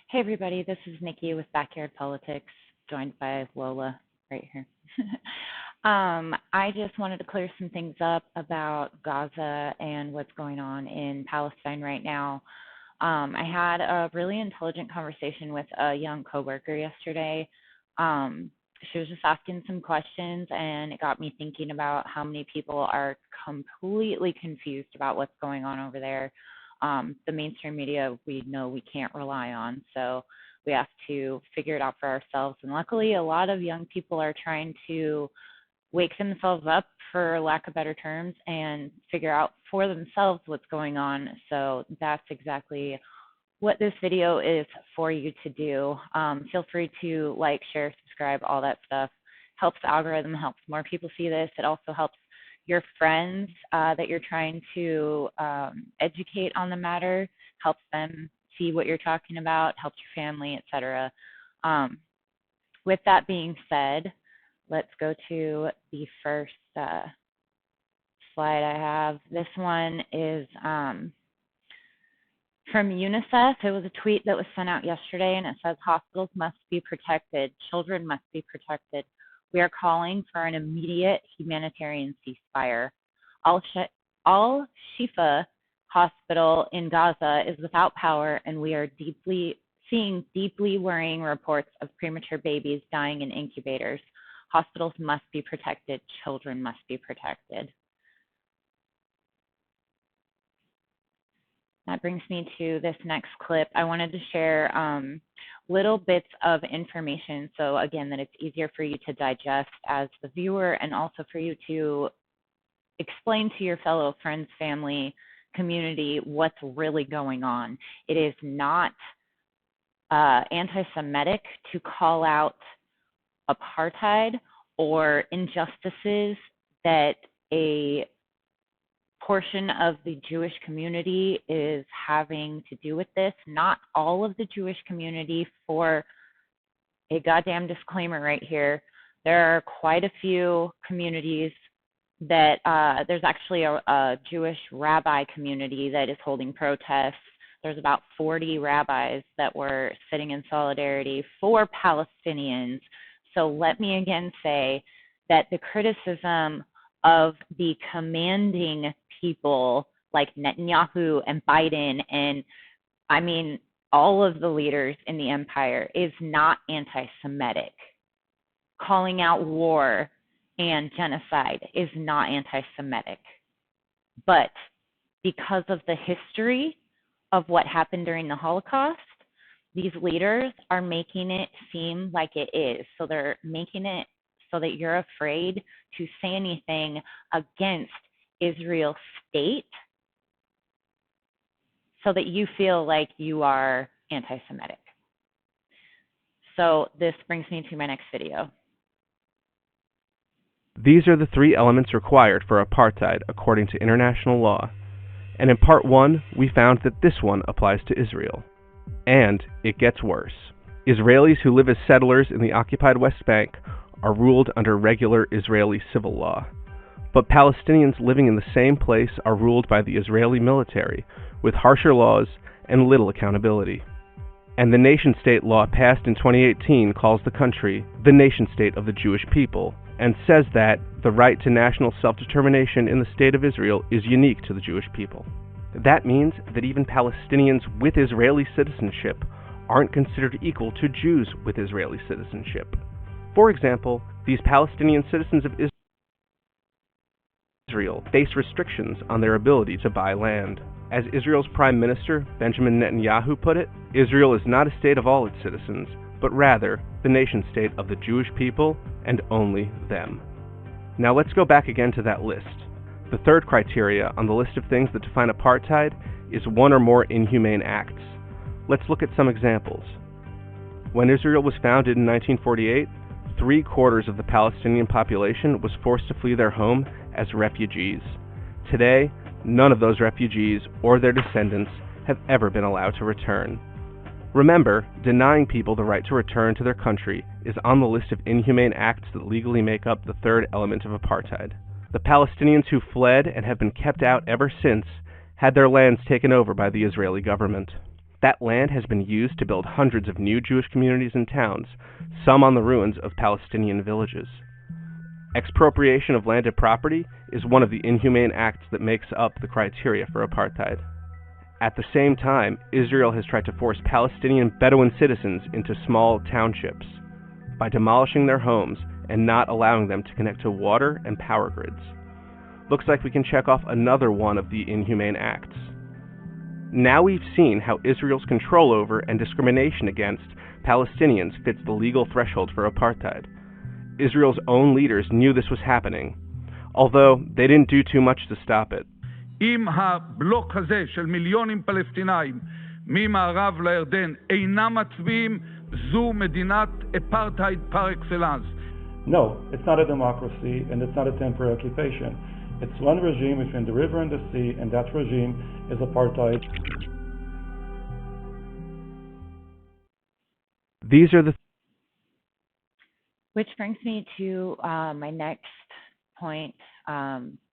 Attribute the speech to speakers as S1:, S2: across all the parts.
S1: Hey everybody, this is Nikki with Backyard Politics, joined by Lola right here. I just wanted to clear some things up about Gaza and what's going on in Palestine right now. I had a really intelligent conversation with a young coworker yesterday. Um, she was just asking some questions, and it got me thinking about how many people are completely confused about what's going on over there. The mainstream media we know we can't rely on, so we have to figure it out for ourselves. And luckily, a lot of young people are trying to wake themselves up, for lack of better terms, and figure out for themselves what's going on. So that's exactly what this video is for you to do. Feel free to like, share, subscribe, all that stuff. Helps the algorithm, helps more people see this. It also helps your friends that you're trying to educate on the matter, helps them see what you're talking about, helps your family, etc. With that being said, let's go to the first slide I have. This one is from UNICEF. It was a tweet that was sent out yesterday, and it says, hospitals must be protected. Children must be protected. We are calling for an immediate humanitarian ceasefire. Al-Shifa Hospital in Gaza is without power, and we are seeing deeply worrying reports of premature babies dying in incubators. Hospitals must be protected. Children must be protected. That brings me to this next clip. I wanted to share little bits of information, so again, that it's easier for you to digest as the viewer, and also for you to explain to your fellow friends, family, community what's really going on. It is not anti-Semitic to call out apartheid or injustices that a portion of the Jewish community is having to do with this. Not all of the Jewish community, for a goddamn disclaimer right here. There are quite a few communities that there's actually a Jewish rabbi community that is holding protests. There's about 40 rabbis that were sitting in solidarity for Palestinians. So let me again say that the criticism of the commanding people like Netanyahu and Biden, and I mean all of the leaders in the empire, is not anti-Semitic. Calling out war and genocide is not anti-Semitic. But because of the history of what happened during the Holocaust, these leaders are making it seem like it is. So they're making it so that you're afraid to say anything against Israel's state, so that you feel like you are anti-Semitic. So this brings me to my next video.
S2: These are the three elements required for apartheid according to international law. And in part 1, we found that this one applies to Israel. And it gets worse. Israelis who live as settlers in the occupied West Bank are ruled under regular Israeli civil law. But Palestinians living in the same place are ruled by the Israeli military, with harsher laws and little accountability. And the nation-state law passed in 2018 calls the country the nation-state of the Jewish people, and says that the right to national self-determination in the State of Israel is unique to the Jewish people. That means that even Palestinians with Israeli citizenship aren't considered equal to Jews with Israeli citizenship. For example, these Palestinian citizens of Israel face restrictions on their ability to buy land. As Israel's Prime Minister, Benjamin Netanyahu, put it, Israel is not a state of all its citizens, but rather the nation-state of the Jewish people and only them. Now let's go back again to that list. The third criteria on the list of things that define apartheid is one or more inhumane acts. Let's look at some examples. When Israel was founded in 1948, 3/4 of the Palestinian population was forced to flee their home as refugees. Today, none of those refugees or their descendants have ever been allowed to return. Remember, denying people the right to return to their country is on the list of inhumane acts that legally make up the third element of apartheid. The Palestinians who fled and have been kept out ever since had their lands taken over by the Israeli government. That land has been used to build hundreds of new Jewish communities and towns, some on the ruins of Palestinian villages. Expropriation of landed property is one of the inhumane acts that makes up the criteria for apartheid. At the same time, Israel has tried to force Palestinian Bedouin citizens into small townships by demolishing their homes and not allowing them to connect to water and power grids. Looks like we can check off another one of the inhumane acts. Now we've seen how Israel's control over and discrimination against Palestinians fits the legal threshold for apartheid. Israel's own leaders knew this was happening, although they didn't do too much to stop it.
S3: אם הבלוק הזה של מיליונים פלסטינאים ממערב לירדן אינם מצביעים, זו מדינת אפרטהייד פר אקסלנס.
S4: No, it's not a democracy and it's not a temporary occupation. It's one regime between the river and the sea, and that regime is apartheid.
S2: These are the
S1: Which brings me to my next point.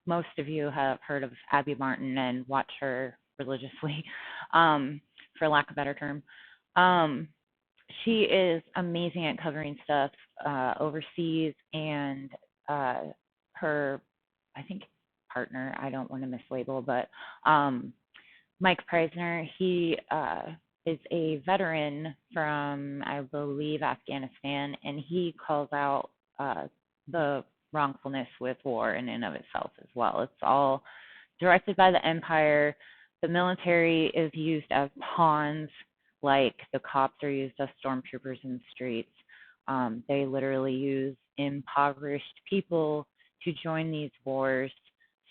S1: Most of you have heard of Abby Martin and watch her religiously, for lack of a better term. She is amazing at covering stuff overseas, and her, I think, partner, I don't want to mislabel, but Mike Preisner, he is a veteran from, I believe, Afghanistan, and he calls out the wrongfulness with war in and of itself as well. It's all directed by the empire. The military is used as pawns, like the cops are used as stormtroopers in the streets. They literally use impoverished people to join these wars,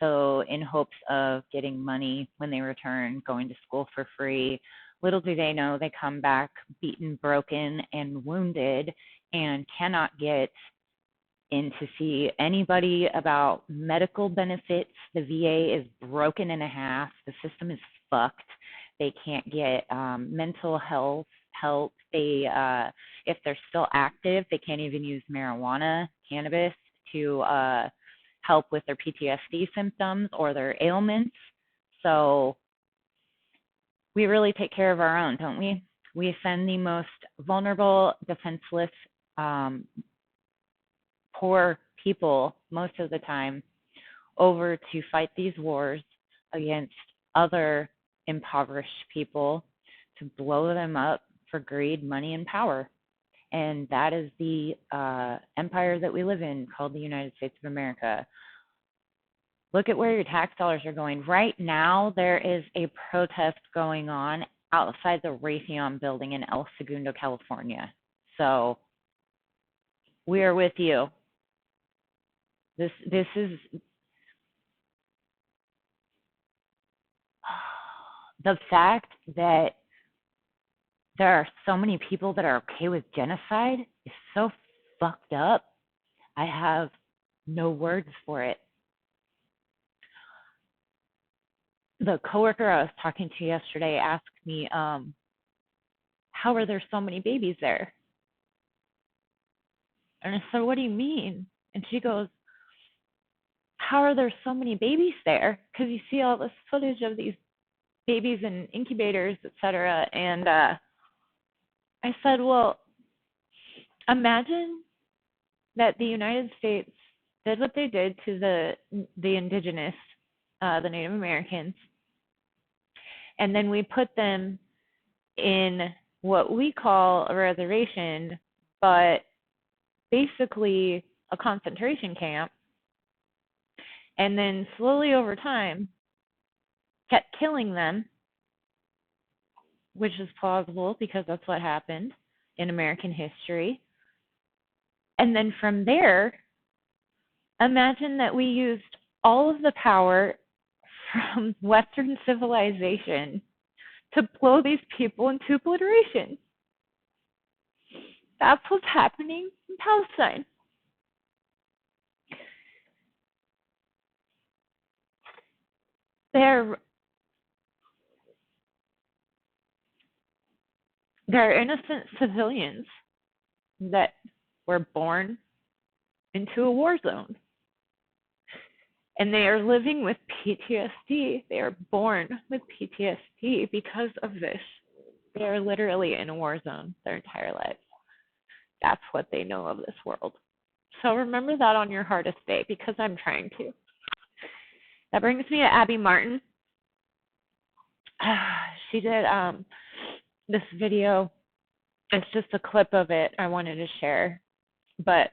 S1: so in hopes of getting money when they return, going to school for free. Little do they know they come back beaten, broken, and wounded, and cannot get in to see anybody about medical benefits. The VA is broken in half. The system is fucked. They can't get mental health help. They, if they're still active, they can't even use marijuana, cannabis to help with their PTSD symptoms or their ailments. So we really take care of our own, don't we? We send the most vulnerable, defenseless, poor people most of the time over to fight these wars against other impoverished people to blow them up for greed, money, and power. And that is the empire that we live in, called the United States of America. Look at where your tax dollars are going. Right now, there is a protest going on outside the Raytheon building in El Segundo, California. So we are with you. This is the fact that there are so many people that are okay with genocide is so fucked up. I have no words for it. The coworker I was talking to yesterday asked me, how are there so many babies there? And I said, what do you mean? And she goes, how are there so many babies there? Because you see all this footage of these babies in incubators, etc. And I said, well, imagine that the United States did what they did to the indigenous, the Native Americans, and then we put them in what we call a reservation, but basically a concentration camp, and then slowly over time kept killing them, which is plausible because that's what happened in American history. And then from there, imagine that we used all of the power from Western civilization to blow these people into obliteration. That's what's happening in Palestine. They're innocent civilians that were born into a war zone. And they are living with PTSD. They are born with PTSD because of this. They are literally in a war zone their entire lives. That's what they know of this world. So remember that on your hardest day, because I'm trying to. That brings me to Abby Martin. She did this video. It's just a clip of it I wanted to share. But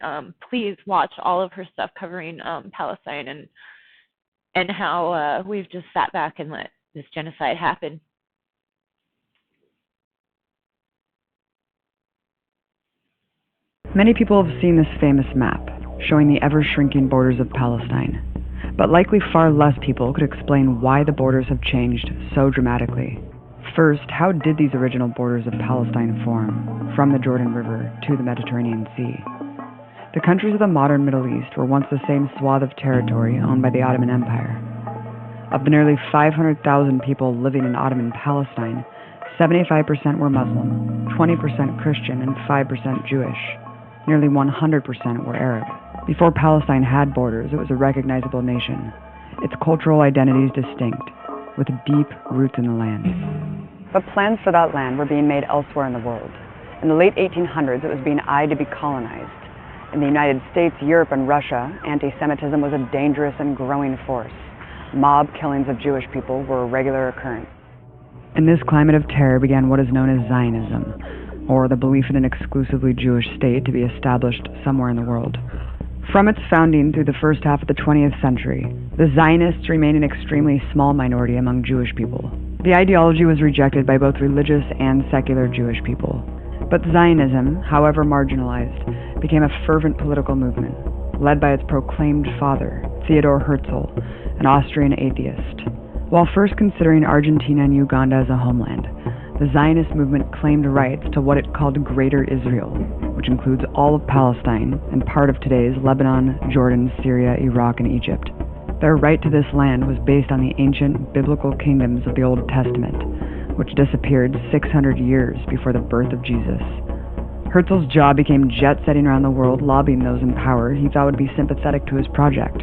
S1: please watch all of her stuff covering Palestine and how we've just sat back and let this genocide happen.
S5: Many people have seen this famous map, showing the ever-shrinking borders of Palestine. But likely far less people could explain why the borders have changed so dramatically. First, how did these original borders of Palestine form, from the Jordan River to the Mediterranean Sea? The countries of the modern Middle East were once the same swath of territory owned by the Ottoman Empire. Of the nearly 500,000 people living in Ottoman Palestine, 75% were Muslim, 20% Christian, and 5% Jewish. Nearly 100% were Arab. Before Palestine had borders, it was a recognizable nation. Its cultural identity is distinct, with deep roots in the land. But plans for that land were being made elsewhere in the world. In the late 1800s, it was being eyed to be colonized. In the United States, Europe, and Russia, anti-Semitism was a dangerous and growing force. Mob killings of Jewish people were a regular occurrence. In this climate of terror began what is known as Zionism, or the belief in an exclusively Jewish state to be established somewhere in the world. From its founding through the first half of the 20th century, the Zionists remained an extremely small minority among Jewish people. The ideology was rejected by both religious and secular Jewish people. But Zionism, however marginalized, became a fervent political movement, led by its proclaimed father, Theodor Herzl, an Austrian atheist. While first considering Argentina and Uganda as a homeland, the Zionist movement claimed rights to what it called Greater Israel, which includes all of Palestine and part of today's Lebanon, Jordan, Syria, Iraq, and Egypt. Their right to this land was based on the ancient biblical kingdoms of the Old Testament, which disappeared 600 years before the birth of Jesus. Herzl's job became jet-setting around the world, lobbying those in power he thought would be sympathetic to his project.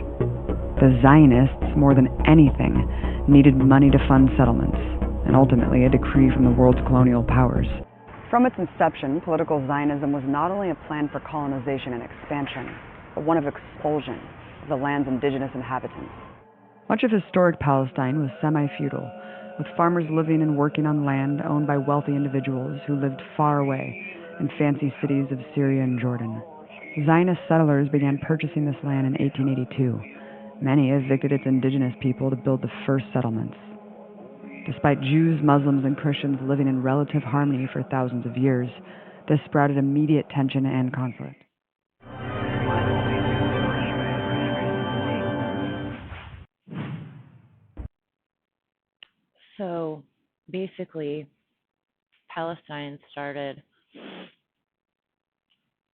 S5: The Zionists, more than anything, needed money to fund settlements, and ultimately a decree from the world's colonial powers. From its inception, political Zionism was not only a plan for colonization and expansion, but one of expulsion of the land's indigenous inhabitants. Much of historic Palestine was semi-feudal, with farmers living and working on land owned by wealthy individuals who lived far away in fancy cities of Syria and Jordan. Zionist settlers began purchasing this land in 1882. Many evicted its indigenous people to build the first settlements. Despite Jews, Muslims, and Christians living in relative harmony for thousands of years, this sprouted immediate tension and conflict.
S1: So basically, Palestine started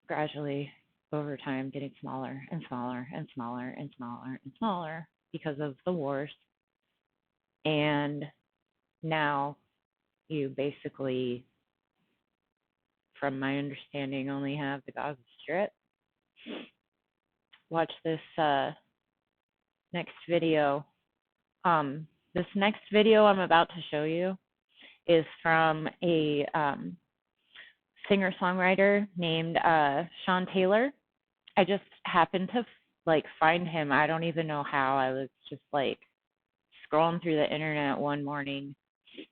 S1: gradually over time getting smaller and smaller and smaller and smaller and smaller because of the wars. And now you basically, from my understanding, only have the Gaza Strip. Watch this next video. This next video I'm about to show you is from a singer-songwriter named Sean Taylor. I just happened to find him. I don't even know how. I was just scrolling through the internet one morning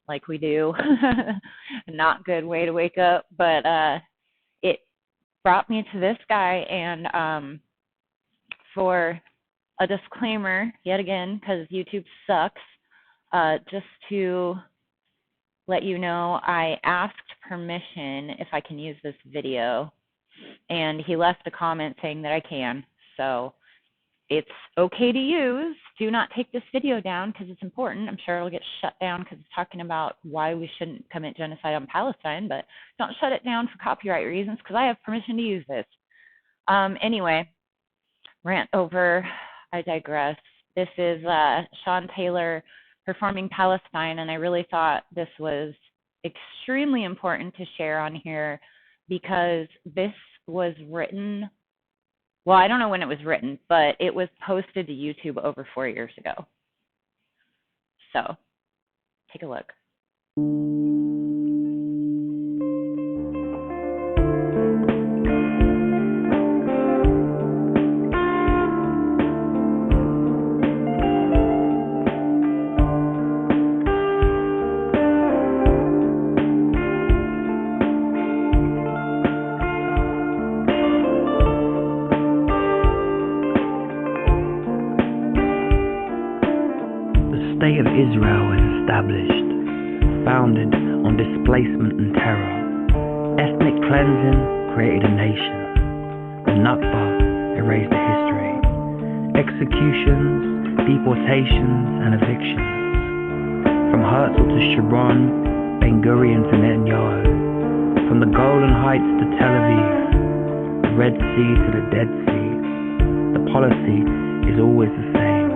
S1: like we do. Not good way to wake up, but it brought me to this guy. And for a disclaimer, yet again, because YouTube sucks, just to let you know, I asked permission if I can use this video, and he left a comment saying that I can. So it's okay to use. Do not take this video down because it's important. I'm sure it'll get shut down because it's talking about why we shouldn't commit genocide on Palestine, but don't shut it down for copyright reasons because I have permission to use this. Anyway, rant over. I digress. This is Sean Taylor performing Palestine, and I really thought this was extremely important to share on here because this was written, well, I don't know when it was written, but it was posted to YouTube over 4 years ago. So, take a look.
S6: established, founded on displacement and terror. Ethnic cleansing created a nation. The Nakba erased a history. Executions, deportations, and evictions. From Herzl to Sharon, Ben Gurion to Netanyahu. From the Golan Heights to Tel Aviv. The Red Sea to the Dead Sea. The policy is always the same.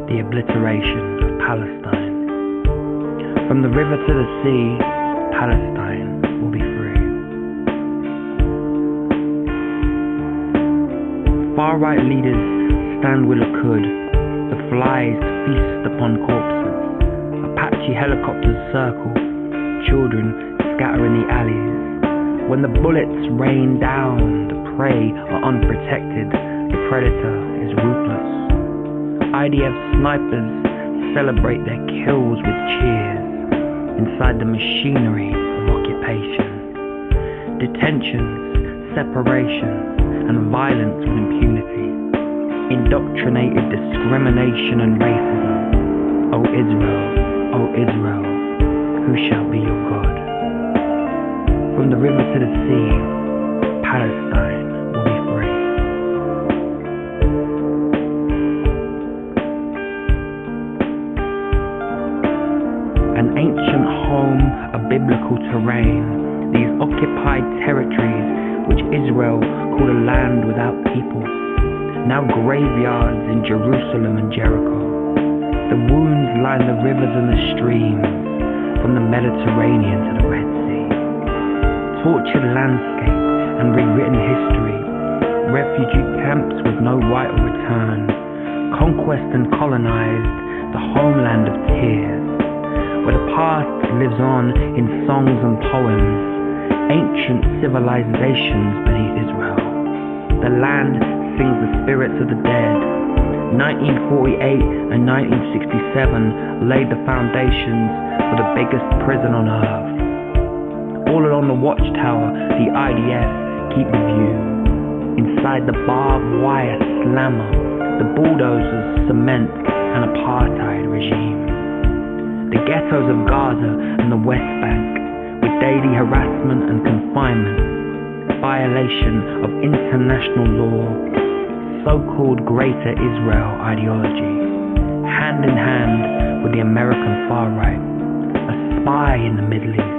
S6: The obliteration of Palestine. From the river to the sea, Palestine will be free. Far-right leaders stand with Likud, the flies feast upon corpses, Apache helicopters circle, children scatter in the alleys. When the bullets rain down, the prey are unprotected, the predator is ruthless. IDF snipers celebrate their kills with cheers inside the machinery of occupation. Detentions, separations, and violence with impunity, indoctrinated discrimination and racism. O Israel, who shall be your God? From the river to the sea, Palestine will be free. An ancient home, a biblical terrain, these occupied territories which Israel called a land without people, now graveyards in Jerusalem and Jericho. The wounds line the rivers and the streams, from the Mediterranean to the Red Sea. Tortured landscape and rewritten history, refugee camps with no right of return, conquest and colonized, the homeland of tears, where the past lives on in songs and poems, ancient civilizations beneath Israel. The land sings the spirits of the dead. 1948 and 1967 laid the foundations for the biggest prison on earth. All along the watchtower, the IDF keep the view. Inside the barbed wire slammer, the bulldozers cement an apartheid regime. The ghettos of Gaza and the West Bank, with daily harassment and confinement, violation of international law, so-called Greater Israel ideology, hand in hand with the American far right, a spy in the Middle East.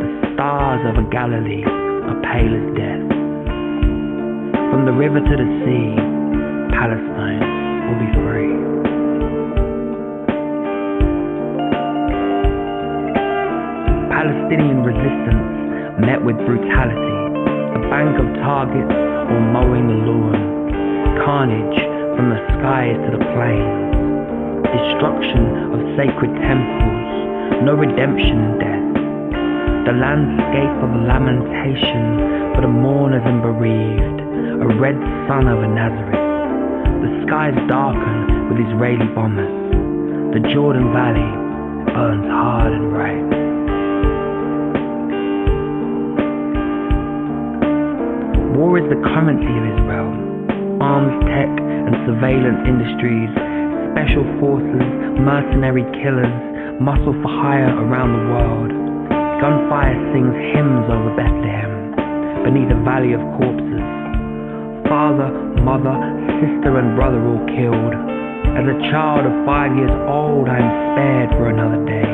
S6: The stars of a Galilee are pale as death. From the river to the sea, Palestine will be free. Palestinian resistance met with brutality, a bank of targets or mowing the lawn, carnage from the skies to the plains, destruction of sacred temples, no redemption in death, the landscape of lamentation for the mourners and bereaved, a red sun over Nazareth, the skies darken with Israeli bombers, the Jordan Valley burns hard and bright. War is the currency of Israel. Arms, tech, and surveillance industries, special forces, mercenary killers, muscle for hire around the world. Gunfire sings hymns over Bethlehem, beneath a valley of corpses. Father, mother, sister, and brother all killed. As a child of 5 years old, I am spared for another day.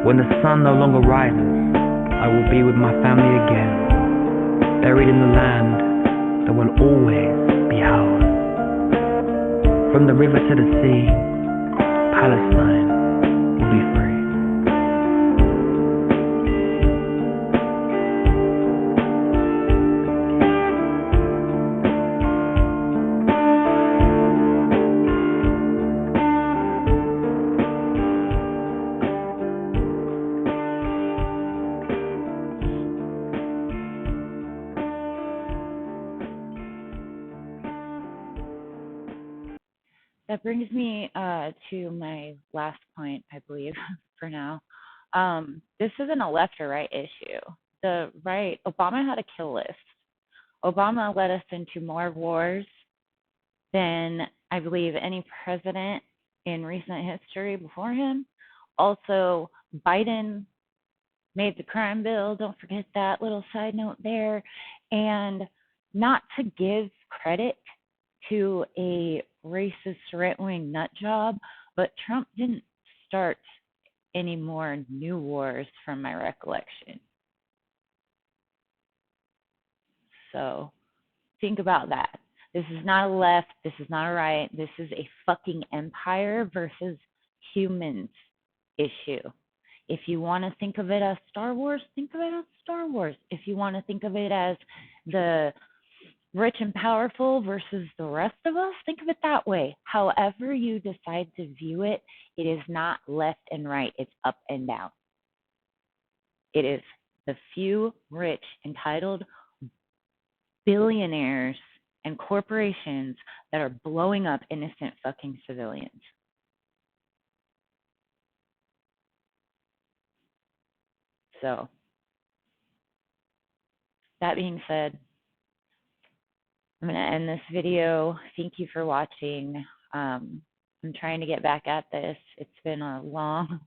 S6: When the sun no longer rises, I will be with my family again, buried in the land that will always be ours. From the river to the sea, Palestine will be free.
S1: That brings me to my last point, I believe, for now. This isn't a left or right issue. The right, Obama had a kill list. Obama led us into more wars than I believe any president in recent history before him. Also, Biden made the crime bill. Don't forget that little side note there. And not to give credit to a racist right-wing nut job, but Trump didn't start any more new wars from my recollection. So think about that. This is not a left. This is not a right. This is a fucking empire versus humans issue. If you want to think of it as Star Wars, think of it as Star Wars. If you want to think of it as the rich and powerful versus the rest of us, think of it that way. However you decide to view it, it is not left and right. It's up and down. It is the few rich, entitled billionaires and corporations that are blowing up innocent fucking civilians. So, that being said, I'm going to end this video. Thank you for watching. I'm trying to get back at this. It's been a long,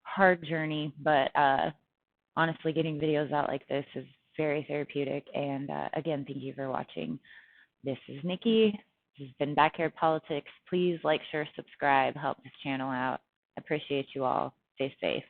S1: hard journey, but honestly, getting videos out like this is very therapeutic. And again, thank you for watching. This is Nikki. This has been Backyard Politics. Please like, share, subscribe, help this channel out. I appreciate you all. Stay safe.